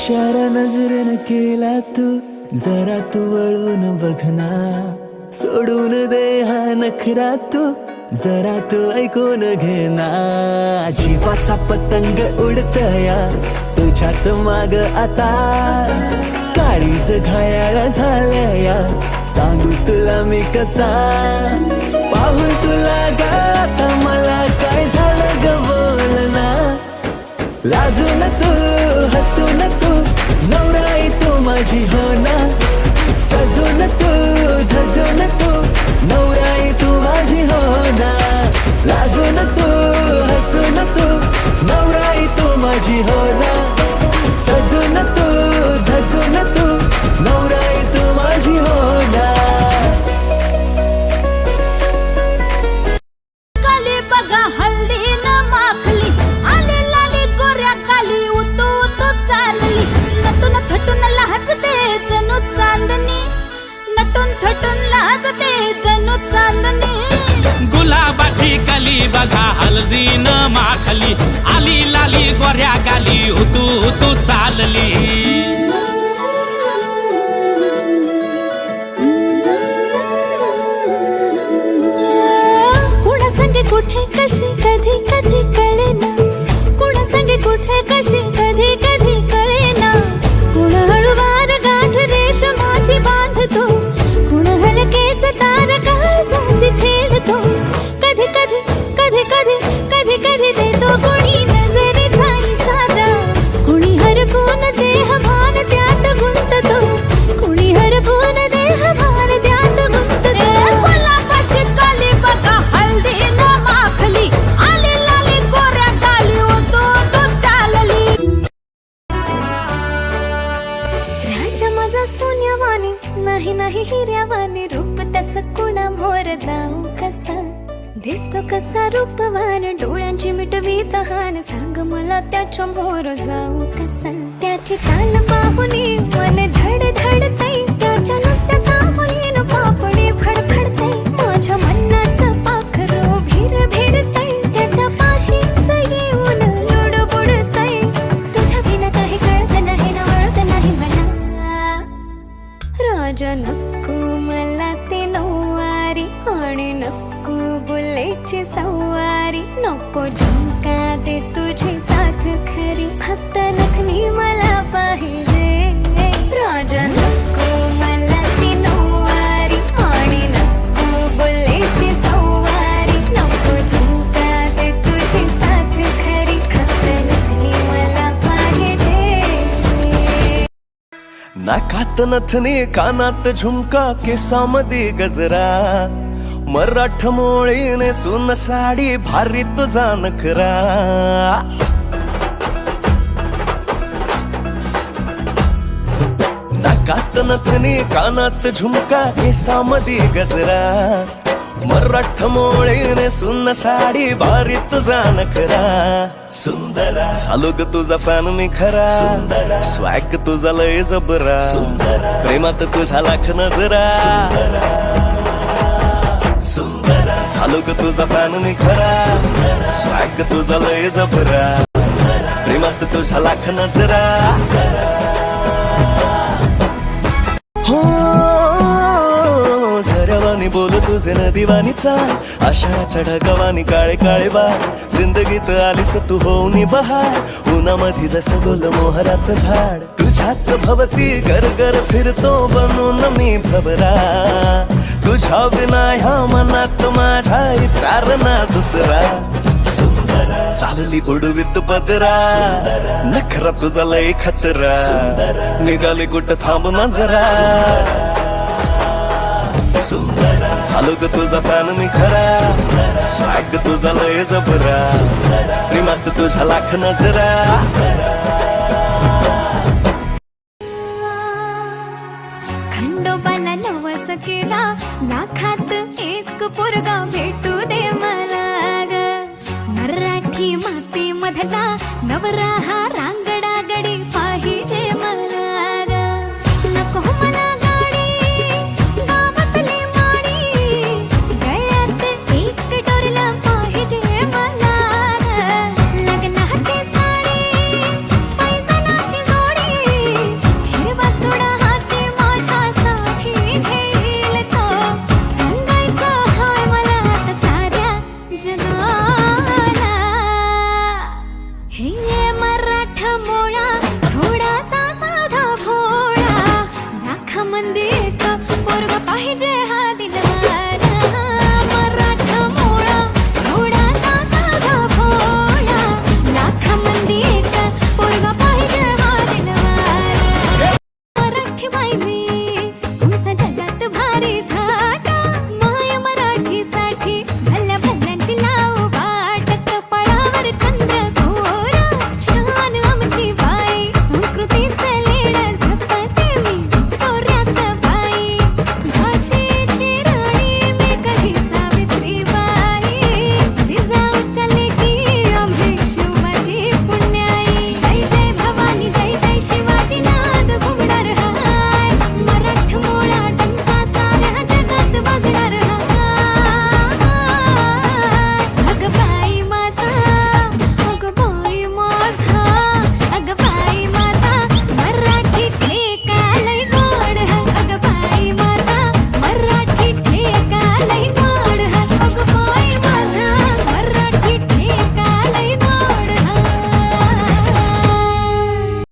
इशारा नजरेनं केला तू, जरा तू वळून बघना, सोडून दे हा नखरा तू, जरा तू ऐकून घेना. जीवाचा पतंग उडतया तुझ्याच माग आता, काळीज घायाळ झालया सांगू तुला मी कसा. पाहून तुला गाता मला काय झालं ग बोलना, लाजून तू हसून तू नवराई तू माझी हो ना, सजून तू धजून तू नवराई तू माझी हो ना, लाजून तू हसून तू नवराई तू माझी हो ना, सजून तू धजून तू नवराई तू माझी हो ना. काली बघा हल्दी न माखली, आली लाली गोऱ्या काली उतू उतू चालली, नटून थटून लाजते जणू चांदणी, नटून थटून लाजते जणू चांदणी. गुलाबाची कली बघा हल्दी न माखली, आली लाली गोऱ्या गाली उतू उतू चालली. कुणा संगे कुठे कशी कधी कधी कळेना, कुणा संगे कुठे कशी कधी कधी कळेना, कुण हळूवार गाठ रेशमाची बांधतो, कुण हलकेच तार काळजाची छेडतो, कधी कधी कधी कधी कधी कधी देतो कुणी नजरेचा इशारा, कुणी हरपून देह भान त्यात गुंततो, कुणी हरपून देह भान त्यात गुंततो. गुलाबाची काली बघा हल्दी न माखली, आली लाली गोऱ्या गाली उतू उतू चालली. राजा माझा सोन्यावानी नाही नाही हिऱ्यावानी, रूप त्याचं कुणा मोर जाऊ कसा, दिसतो कसा रूपवान डोळ्यांची मिटवी तहान, सांग मला त्याच्या मोर जाऊ कसा. त्याची चाल पाहुनी मन धड धडतय, त्याच्या नुसत्याचा मुलीन पापडी फडफडतय, माझ्या मनाचं पाखरू भिर भिरतय, त्याच्या पाशीच येऊन लुडबुडतय, तुझ्या विना काही कळत नाही ना वळत नाही मला. राजा नको मला ते नऊवारी आणि नको बुलेटची सवारी, नको झुमका दे तुझी साथ खरी, फक्त नथनी मला पाहिजे. राजा नको मला ती नऊवारी आणि नको बुलेटची सवारी, नको झुमका दे तुझी साथ खरी, फक्त नथनी मला पाहिजे. नाकात नथनी कानात झुमका केसामध्ये गजरा, मराठमोळीने सुन साडी भारी तुझा नखरा. नाकात नथनी कानात झुमका केसामध्ये गजरा, मराठमोळीने सुन साडी भारी तुझा नखरा. सुंदरा झालो ग तुझा फॅन मी खरा, स्वॅग तुझा लय जबरा, प्रेमात तुझा लाख नजरा. झालो ग तुझा फॅन मी खरा, स्वॅग तुझा लय जबरा, प्रेमात तुझा लाख नजरा. हो झऱ्यावानी बोल तुझे नदीवानी चाल, आषाढाच्या ढगावानी काळे काळे बाळ, जिंदगीत आलीस तू होऊनी बहार, उन्हामध्ये जसं गोल मोहराचं झाड, तुझ्याच भवती गरगर फिरतो बनून मी भवरा, तुझ्या विना ह्या मनात माझ्या विचार ना दुसरा. चालली उडवीत पदरा, नखरा तुझा लय खतरा, निघाली कुठं थांब ना जरा. झालो ग तुझा फॅन मी खरा, स्वॅग तुझा लय जबरा, प्रेमात तुझ्या लाख नजरा. खंडोबाला नवस केला, लाखात एक पोरगा